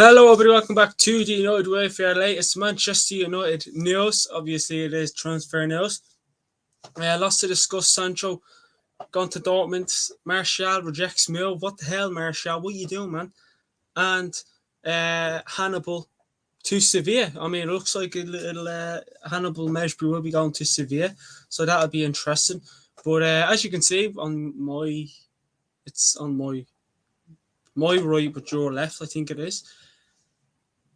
Hello, everybody. Welcome back to the United Way for your latest Manchester United news. Obviously, it is transfer news. Lots to discuss. Sancho gone to Dortmund. Martial rejects move. What the hell, Martial? What are you doing, man? And Hannibal to Sevilla. I mean, it looks like a little Hannibal Mejbri will be going to Sevilla, so that'll be interesting. But as you can see it's on my right, but your left, I think it is.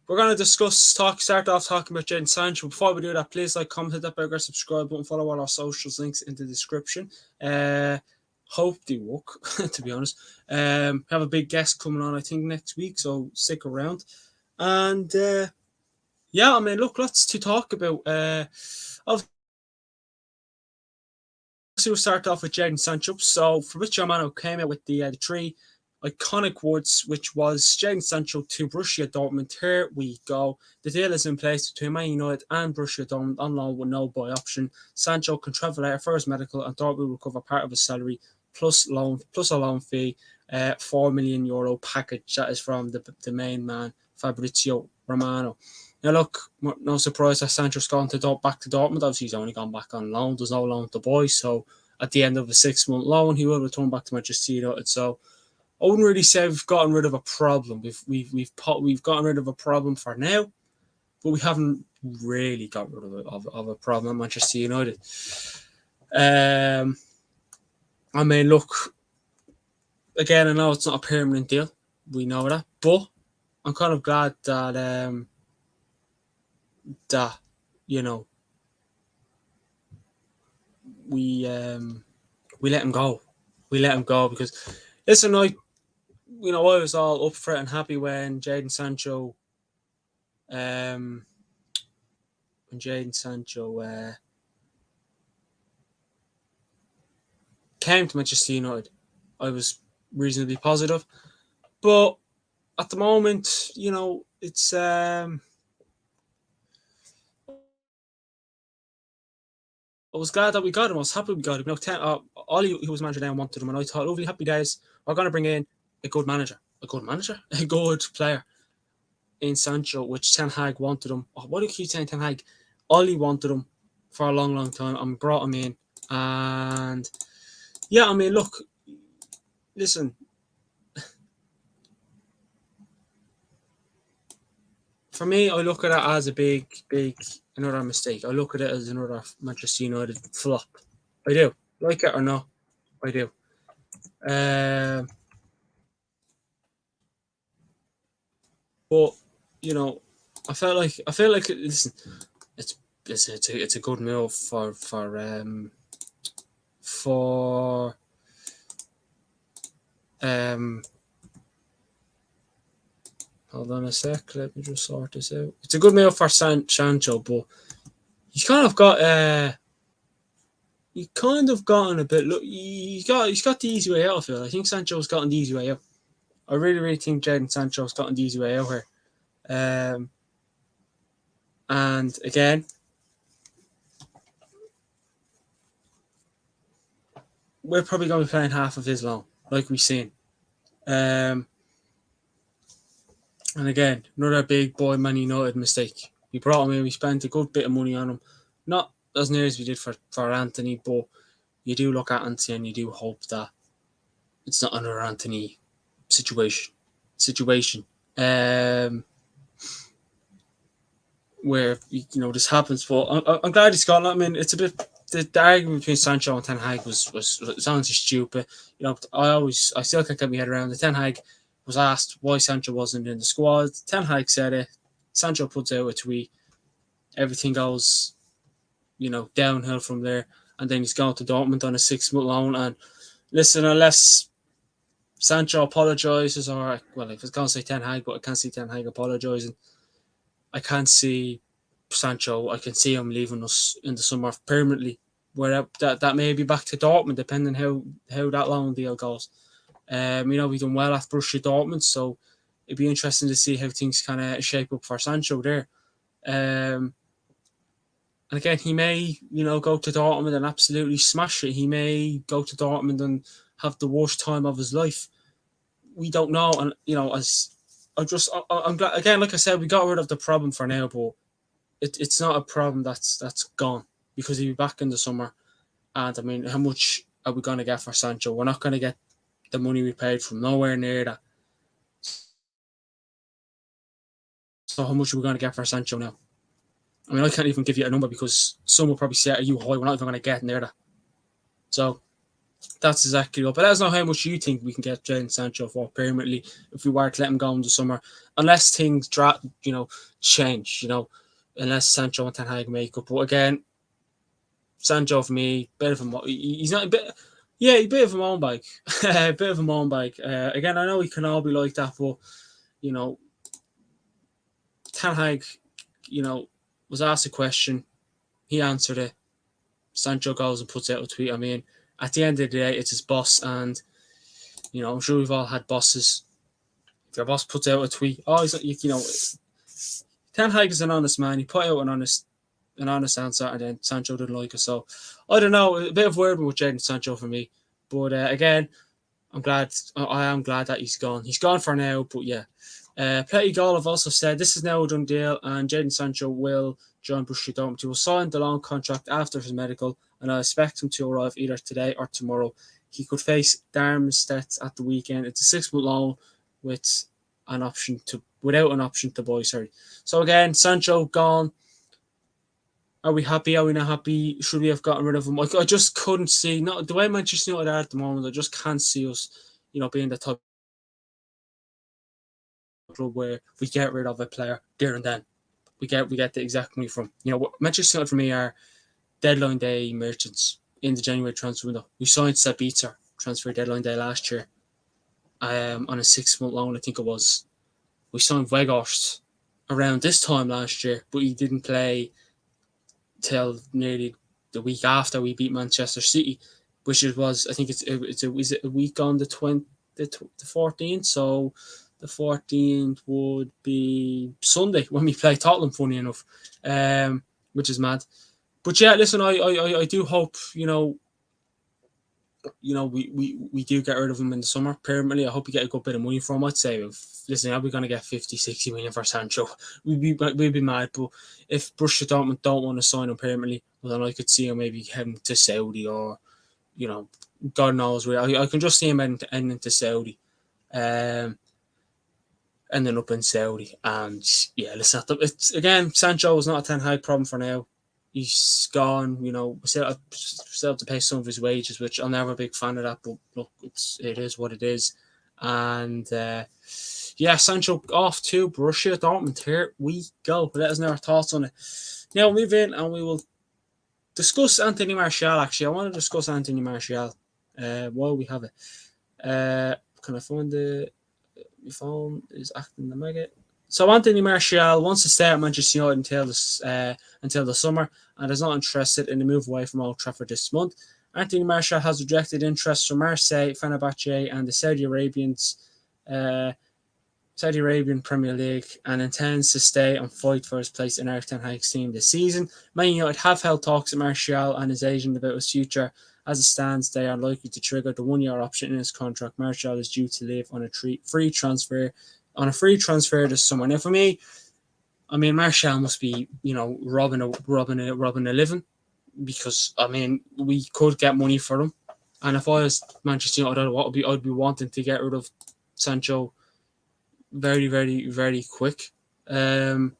We're going to start off talking about Jadon Sancho. Before we do that, please like, comment, hit that bell, subscribe button, follow all our socials, links in the description. Hope they work, to be honest. Have a big guest coming on, I think, next week, so stick around. And yeah, I mean, look, lots to talk about. Obviously, we'll start off with Jadon Sancho. So, Fabrizio Romano came out with the three iconic words, which was Jadon Sancho to Borussia Dortmund. Here we go. The deal is in place between Man United and Borussia Dortmund on loan with no buy option. Sancho can travel out for his medical and Dortmund will cover part of his salary plus a loan fee. €4 million package. That is from the main man, Fabrizio Romano. Now, look, no surprise that Sancho's gone back to Dortmund. Obviously, he's only gone back on loan. There's no loan to buy. So, at the end of a 6-month loan, he will return back to Manchester United. So, I wouldn't really say we've gotten rid of a problem. We've gotten rid of a problem for now, but we haven't really got rid of a problem at Manchester United. I mean, look, again, I know it's not a permanent deal. We know that, but I'm kind of glad that you know we let him go. We let him go because listen, I was all up for it and happy when Jadon Sancho came to Manchester United. I was reasonably positive, but at the moment, it's I was glad that we got him. I was happy we got him. Ollie, who was manager then, wanted him, and I thought, lovely, happy days. We're going to bring in a good player in Sancho, which Ten Hag wanted him. Oh, what do you keep saying, Ten Hag? Ollie wanted him for a long, long time and brought him in. And yeah, I mean, look, listen. For me, I look at it as a big, another mistake. I look at it as another Manchester United flop. I do. Like it or not, I do. But I felt like listen, it's a good move for hold on a sec, let me just sort this out. It's a good move for Sancho, but he's kind of got gotten a bit. Look, he's got the easy way out. I feel. I think Sancho's gotten the easy way out. I really, really think Jadon Sancho's gotten the easy way out here. And again, we're probably going to be playing half of his loan, like we've seen. And again, another big boy Man United mistake. We brought him in, we spent a good bit of money on him. Not as near as we did for Anthony, but you do look at Anthony and you do hope that it's not another Anthony situation. Where this happens, but I'm glad he's gone. I mean, it's a bit the argument between Sancho and Ten Hag was honestly stupid. I still can't get my head around it. Ten Hag was asked why Sancho wasn't in the squad. Ten Hag said it. Sancho puts out a tweet. Everything goes, downhill from there, and then he's gone to Dortmund on a 6-month loan. And listen, unless Sancho apologises, or well, if it's going to say Ten Hag, but I can't see Ten Hag apologising. I can't see Sancho. I can see him leaving us in the summer permanently. Where that may be back to Dortmund, depending how that loan deal goes. We've done well at Borussia Dortmund, so it'd be interesting to see how things kind of shape up for Sancho there. And again, he may, go to Dortmund and absolutely smash it. He may go to Dortmund and have the worst time of his life. We don't know, and as I'm glad again. Like I said, we got rid of the problem for now, but it's not a problem that's gone because he'll be back in the summer. And I mean, how much are we going to get for Sancho? We're not going to get the money we paid from nowhere near that. So how much are we going to get for Sancho now? I mean, I can't even give you a number because some will probably say, "Are you high? We're not even going to get near that." So that's exactly what. But let us know how much you think we can get Jadon Sancho for permanently if we were to let him go in the summer, unless things change. Unless Sancho and Ten Hag make up. But again, Sancho for me, bit of a he's not a bit. Yeah, a bit of a mountain bike, a bit of a mountain bike. Again, I know we can all be like that, but you know, Ten Hag, was asked a question, he answered it. Sancho goes and puts out a tweet. I mean, at the end of the day, it's his boss, and I'm sure we've all had bosses. If your boss puts out a tweet, Ten Hag is an honest man. He put out an honest answer, and then Sancho didn't like it. So I don't know, a bit of word with Jadon Sancho for me. But again, I am glad that he's gone. He's gone for now, but yeah. Petty Goal have also said this is now a done deal, and Jadon Sancho will join Borussia Dortmund. He will sign the long contract after his medical, and I expect him to arrive either today or tomorrow. He could face Darmstadt at the weekend. It's a 6-month loan without an option to buy. Sorry. So again, Sancho gone. Are we happy? Are we not happy? Should we have gotten rid of him? I just couldn't see, not the way Manchester United are at the moment. I just can't see us, being the type of club where we get rid of a player there and then. We get the exact money from. Manchester United for me are deadline day merchants in the January transfer window. We signed Sabitzer transfer deadline day last year, on a 6-month loan, I think it was. We signed Weghorst around this time last year, but he didn't play till nearly the week after we beat Manchester City, which was, I think is it a week on the 14th, so the 14th would be Sunday when we play Tottenham, funny enough, which is mad. But yeah, listen, I do hope, we do get rid of him in the summer permanently. I hope we get a good bit of money from him. I'd say, listen, are we going to get 50-60 million for Sancho? We'd be mad. But if Borussia Dortmund don't want to sign him permanently, well, then I could see him maybe heading to Saudi, or God knows where. I can just see him ending to Saudi, ending up in Saudi. And yeah, listen, it's again, Sancho is not a Ten Hag problem for now. He's gone. We still have to pay some of his wages, which I'm never a big fan of that. But look, it is what it is. And Sancho off to Borussia Dortmund. Here we go. Let us know our thoughts on it. Now we'll move in and we will discuss Anthony Martial. Actually, I want to discuss Anthony Martial while we have it. Can I find my phone is acting the maggot. So Anthony Martial wants to stay at Manchester United until the summer, and is not interested in the move away from Old Trafford this month. Anthony Martial has rejected interest from Marseille, Fenerbahce, and the Saudi Arabian Premier League, and intends to stay and fight for his place in Erik ten Hag's team this season. Man United have held talks with Martial and his agent about his future. As it stands, they are likely to trigger the 1-year option in his contract. Martial is due to leave on a free transfer this summer. Now, for me, I mean, Martial must be, robbing a living, because I mean, we could get money for him, and if I was Manchester United, I'd be wanting to get rid of Sancho very, very, very quick. Not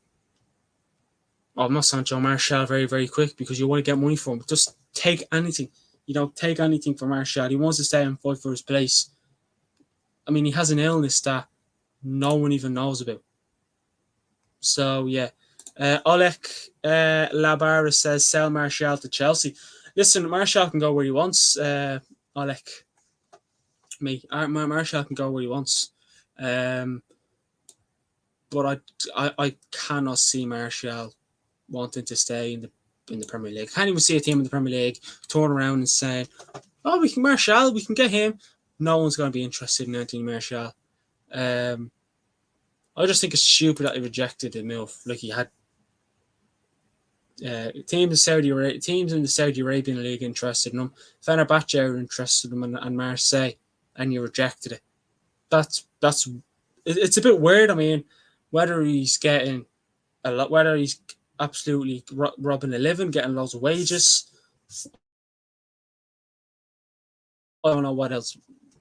Sancho, Martial very, very quick, because you want to get money for him. Just take anything, take anything for Martial. He wants to stay and fight for his place. I mean, he has an illness that no one even knows about. So yeah, Oleg Labara says sell Martial to Chelsea. Listen, Martial can go where he wants. Oleg, Martial can go where he wants. But I cannot see Martial wanting to stay in the Premier League. I can't even see a team in the Premier League turn around and say, "Oh, we can get him." No one's going to be interested in Anthony Martial. I just think it's stupid that he rejected the move. Like, he had teams in the Saudi Arabian League interested in him. Fenerbahce are interested in him, and Marseille, and you rejected it. That's it's a bit weird. I mean, whether he's getting a lot, whether he's absolutely robbing a living, getting loads of wages. I don't know what else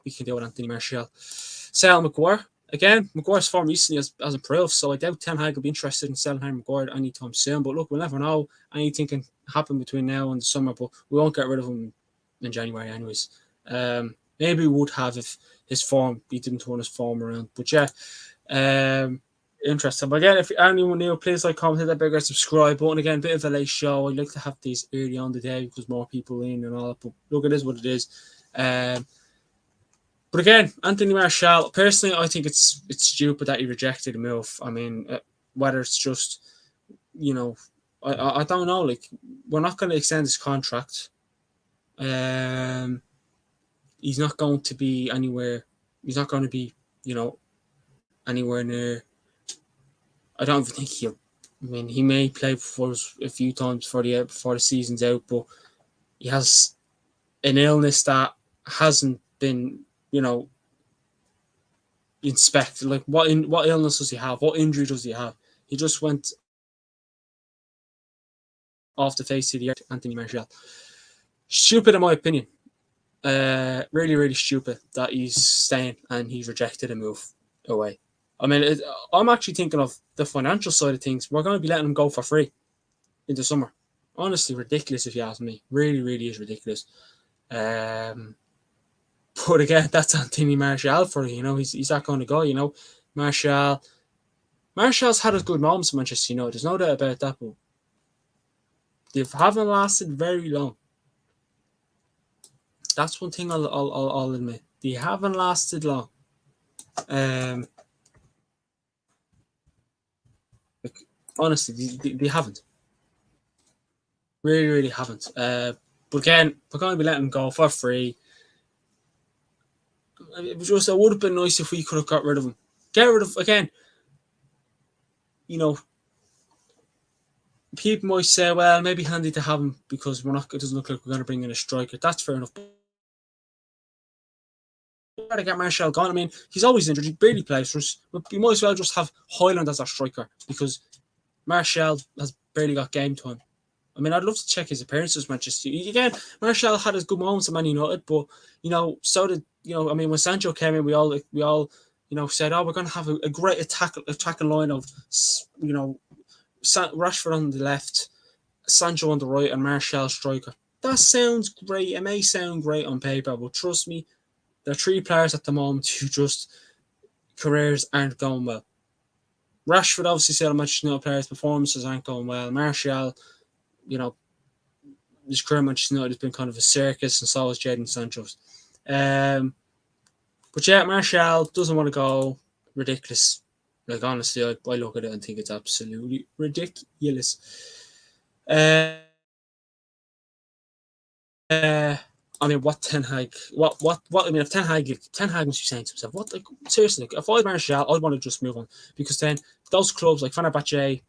we can do with Anthony Martial. Sell Maguire. Again, Maguire's form recently has improved, so I doubt Ten Hag will be interested in selling Harry Maguire anytime soon. But look, we'll never know. Anything can happen between now and the summer, but we won't get rid of him in January, anyways. Maybe we would have if his form, he didn't turn his form around. But yeah, interesting. But again, if anyone new, please like, comment, hit that bigger subscribe button. Again, bit of a late show. I'd like to have these early on the day because more people in and all that. But look, it is what it is. But again, Anthony Martial, personally, I think it's stupid that he rejected the move. I mean, whether it's just, I don't know. Like, we're not going to extend his contract. He's not going to be anywhere. He's not going to be, anywhere near. I don't even think he'll. I mean, he may play for us a few times before the season's out, but he has an illness that hasn't been, inspected. Like, what illness does he have? What injury does he have? He just went off the face of the earth, Anthony Martial. Stupid, in my opinion. Really, really stupid that he's staying and he's rejected a move away. I mean, I'm actually thinking of the financial side of things. We're going to be letting him go for free in the summer. Honestly, ridiculous if you ask me. Really, really is ridiculous. But again, that's Anthony Martial for you. He's that kind of guy. Martial's had his good moments in Manchester United. There's no doubt about that. But they haven't lasted very long. That's one thing I'll admit. They haven't lasted long. Honestly, they haven't. Really, really haven't. But again, we're going to be letting them go for free. It would have been nice if we could have got rid of him. Get rid of, again, people might say, well, maybe handy to have him because it doesn't look like we're going to bring in a striker. That's fair enough. To get Martial gone. I mean, he's always injured. He barely plays for us. We might as well just have Højlund as our striker because Martial has barely got game time. I mean, I'd love to check his appearances, Manchester United. Again, Martial had his good moments at Man United, but so did I mean, when Sancho came in, we all said, oh, we're going to have a great attacking line of Rashford on the left, Sancho on the right, and Martial striker. That sounds great. It may sound great on paper, but trust me, there are three players at the moment who just careers aren't going well. Rashford obviously said Manchester United players' performances aren't going well. Martial, his career at Manchester United has been kind of a circus, and so is Jadon Sancho's. But yeah, Martial doesn't want to go. Ridiculous. Like, honestly, I look at it and think it's absolutely ridiculous. I mean, what Ten Hag? What? I mean, if Ten Hag must be saying to himself, "What? Like, seriously? If I was Martial, I'd want to just move on because then those clubs like Fenerbahce,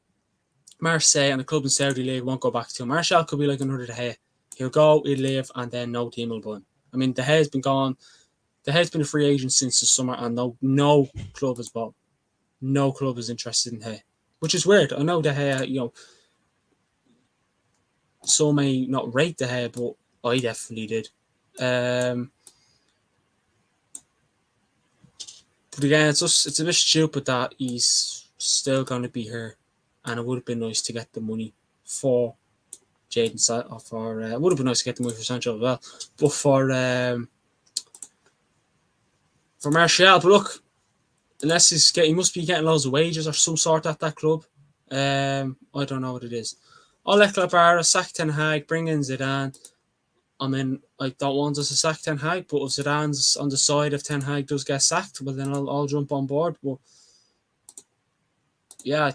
Marseille, and the club in Saudi League won't go back to him. Martial could be like another De Gea. He'll go, he'll leave, and then no team will buy him. I mean, De Gea's been gone. De Gea's been a free agent since the summer, and no club has bought. No club is interested in De Gea, which is weird. I know De Gea, some may not rate De Gea, but I definitely did. But again, it's a bit stupid that he's still going to be here, and it would have been nice to get the money for Jadon Sancho. It would have been nice to get the money for Sancho as well, but for Martial. But look, unless he must be getting loads of wages or some sort at that club. I don't know what it is. I'll let Clabara sack Ten Hag, bring in Zidane. I mean, I don't want us to sack Ten Hag, but if Zidane's on the side, if Ten Hag does get sacked, well, then I'll jump on board. But yeah, I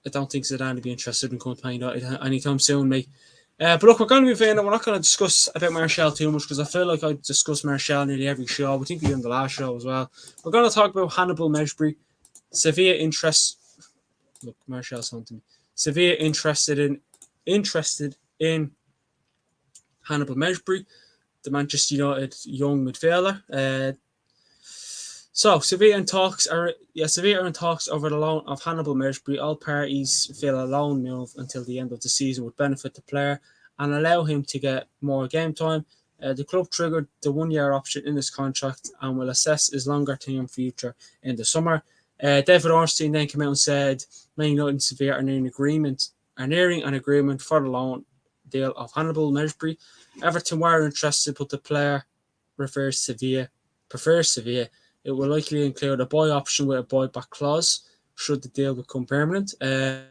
don't think Zidane would be interested in coming to United anytime soon, mate. But look, we're going to move in, and we're not going to discuss about Martial too much because I feel like I discuss Martial nearly every show. I think we did in the last show as well. We're going to talk about Hannibal Mejbri. Sevilla interest. Look, Martial's something. Sevilla interested in Hannibal Mejbri, the Manchester United young midfielder. So Sevilla are in talks over the loan of Hannibal Mercury. All parties feel a loan move until the end of the season would benefit the player and allow him to get more game time. The club triggered the 1 year option in his contract and will assess his longer term future in the summer. David Ornstein then came out and said Man United and Sevilla are nearing an agreement for the loan deal of Hannibal Mercury. Everton were interested, but the player prefers Sevilla. It will likely include a buy option with a buyback clause should the deal become permanent. David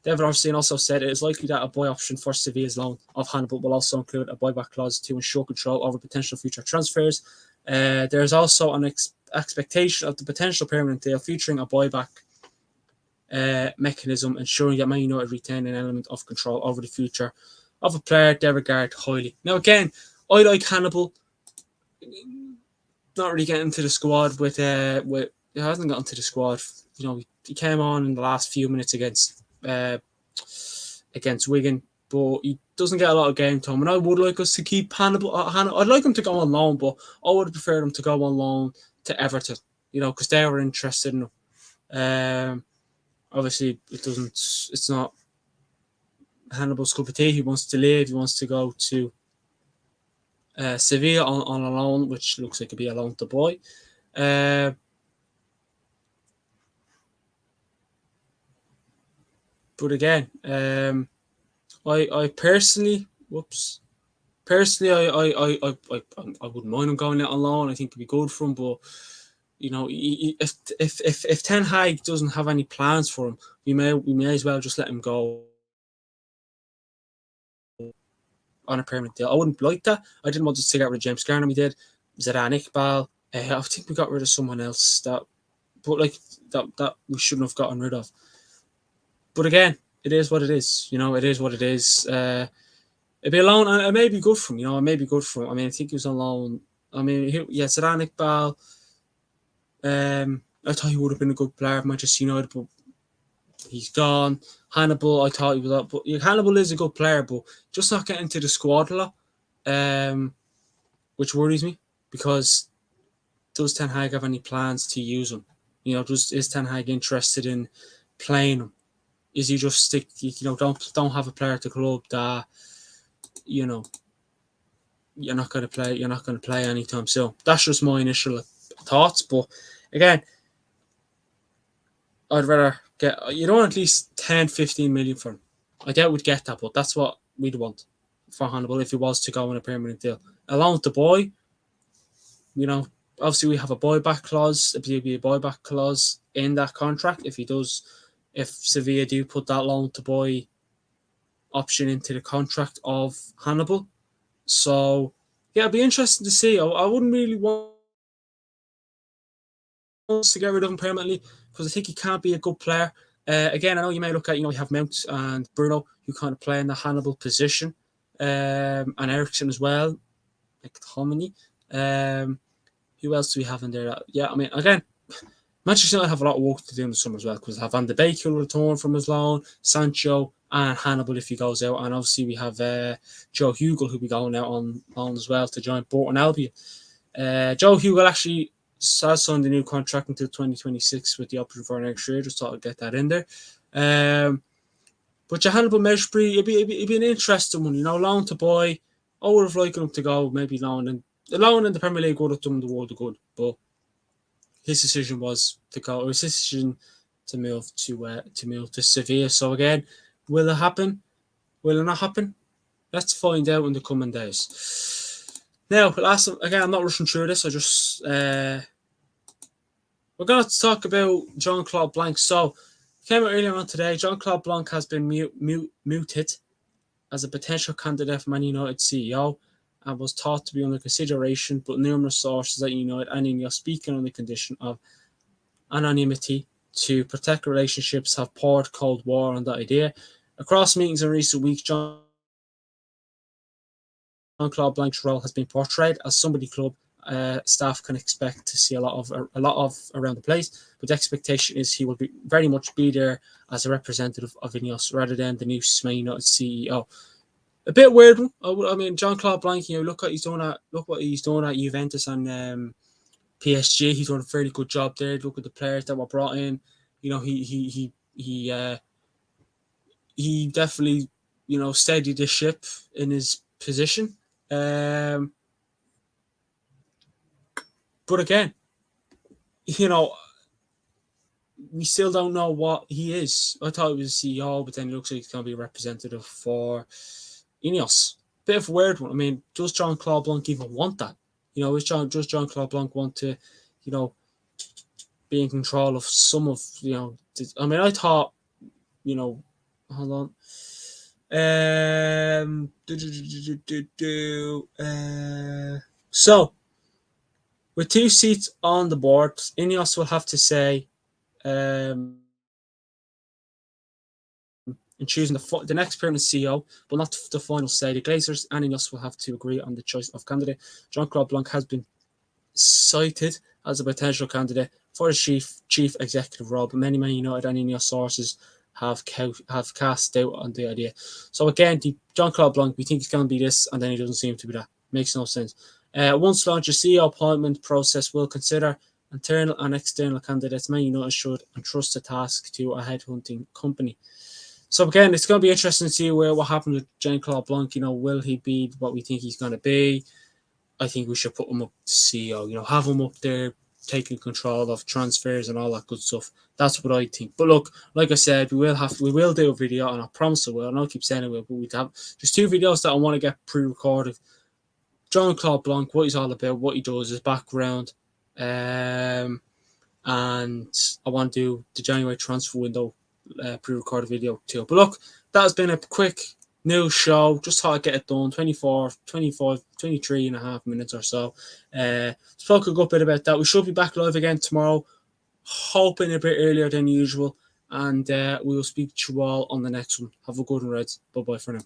Ornstein also said it is likely that a buy option for Sevilla's loan of Hannibal will also include a buyback clause to ensure control over potential future transfers. There is also an expectation of the potential permanent deal featuring a buyback mechanism, ensuring that Man United retain an element of control over the future of a player they regard highly. Now, again, I like Hannibal. Not really getting into the squad with he hasn't gotten to the squad. He came on in the last few minutes against Wigan, but he doesn't get a lot of game time. And I would like us to keep Hannibal. I'd like him to go on loan, but I would have preferred him to go on loan to Everton. Because they were interested in him. Obviously, it's not Hannibal's cup of tea. He wants to leave. He wants to go to Sevilla on a loan, which looks like it'd be a loan to buy. But again, I personally, I wouldn't mind him going out on loan. I think it'd be good for him, but if Ten Hag doesn't have any plans for him, we may as well just let him go on a permanent deal. I wouldn't like that. I didn't want to get rid of James Garner. We did. Hannibal. I think we got rid of someone else that we shouldn't have gotten rid of. But again, it is what it is. It is what it is. It'd be a loan, and it may be good for him. It may be good for him. I mean, I think he was on loan. I mean, Hannibal. I thought he would have been a good player at Manchester United, but he's gone. Hannibal, I thought he was up, but Hannibal is a good player, but just not getting to the squad a lot, which worries me because does Ten Hag have any plans to use him? Is Ten Hag interested in playing him? Is he just don't have a player at the club that you're not going to play anytime soon. That's just my initial thoughts, but again, I'd rather get at least 10-15 million for him. I doubt we'd get that, but that's what we'd want for Hannibal if he was to go on a permanent deal. Along with the boy, obviously we have a buyback clause. There'll be a buyback clause in that contract if Sevilla do put that loan to buy option into the contract of Hannibal. So yeah, it'd be interesting to see. I wouldn't really want to get rid of him permanently because I think he can't be a good player. Again, I know you may look at we have Mount and Bruno who kind of play in the Hannibal position, and Ericsson as well, like Hominy. Who else do we have in there? I mean, again, Manchester United have a lot of work to do in the summer as well because they have Van de Beek who will return from his loan, Sancho and Hannibal if he goes out, and obviously we have Joe Hugel who'll be going out on loan as well to join Bolton Albion. Joe Hugel actually has signed a new contract until 2026 with the option for an extra year. Just thought I'd get that in there. But Hannibal Meshbury, it'd be an interesting one, loan to buy. I would have liked him to go maybe loan, and the loan in the Premier League would have done the world of good, but his decision was to go. It was his decision to move to Sevilla. So again, will it happen? Will it not happen? Let's find out in the coming days. Now, again, I'm not rushing through this. I just we're going to talk about Jean-Claude Blanc. So, came out earlier on today. Jean-Claude Blanc has been mooted as a potential candidate for Man United CEO and was thought to be under consideration, but numerous sources at United and Ineos speaking on the condition of anonymity to protect relationships have poured cold war on that idea. Across meetings in recent weeks, Jean-Claude Blanc's role has been portrayed as somebody club staff can expect to see a lot of around the place, but the expectation is he will be very much be there as a representative of Ineos rather than the new Man United CEO. A bit weird one. I mean, Jean-Claude Blanc, look what he's doing at Juventus and PSG. He's done a fairly good job there. Look at the players that were brought in. He definitely steadied the ship in his position. But again, you know, we still don't know what he is. I thought he was a CEO, but then it looks like he's going to be a representative for Ineos. Bit of a weird one. I mean, does Jean-Claude Blanc even want that? Does Jean-Claude Blanc want to, be in control of some of, I mean, I thought, hold on. So, with 2 seats on the board, Ineos will have to say, in choosing the next permanent CEO, but not the final say. The Glazers and Ineos will have to agree on the choice of candidate. Jean-Claude Blanc has been cited as a potential candidate for the chief executive role, but many United and Ineos sources have cast doubt on the idea. So again, Jean-Claude Blanc, we think he's going to be this, and then he doesn't seem to be that. Makes no sense. Once launched, the CEO appointment process will consider internal and external candidates. Man United should entrust the task to a headhunting company. So again, it's going to be interesting to see what happens with Jean-Claude Blanc. Will he be what we think he's going to be? I think we should put him up to CEO. Have him up there taking control of transfers and all that good stuff. That's what I think. But look, like I said, we will do a video, and I promise I will. And I'll keep saying it will, but there's 2 videos that I want to get pre-recorded. Jean-Claude Blanc, what he's all about, what he does, his background, and I want to do the January transfer window pre-recorded video too. But look, that has been a quick news show. Just thought I'd get it done. 24, 25, 23 and a half minutes or so. Spoke a good bit about that. We should be back live again tomorrow, hoping a bit earlier than usual. And we will speak to you all on the next one. Have a good one, Reds. Bye-bye for now.